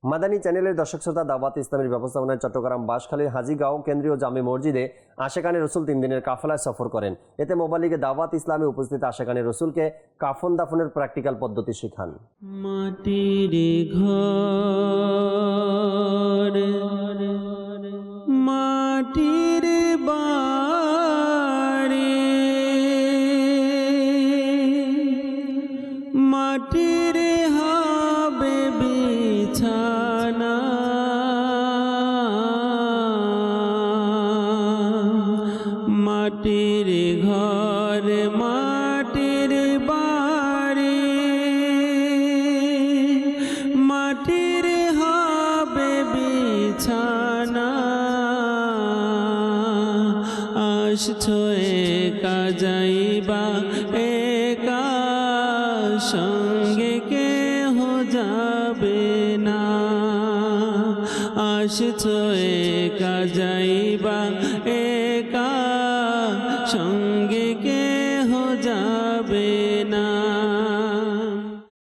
মাদানী চ্যানেলের দর্শক শ্রোতা, দাওয়াত ইসলামের ব্যবস্থাপনায় চট্টগ্রাম বাঁশখালী হাজীগাঁও কেন্দ্রীয় জামে মসজিদে আশেকানে রসুল 3 দিনের কাফেলায় সফর করেন। এতে মোবাইল লিগে দাওয়াত ইসলামে উপস্থিত আশেকানে রসুলকে কাফন দাফনের প্র্যাকটিক্যাল পদ্ধতি শেখান। মাটির ঘর মাটির বাড়ি মাটির হবে বিছানা মাটির ঘর মাটির বাড়ি মাটির হবে বিছানা আসছো একা যাইবা একা সঙ্গে কেহ যাবে না আসছো একা যাইবা একা সঙ্গে কেহ যাবে না।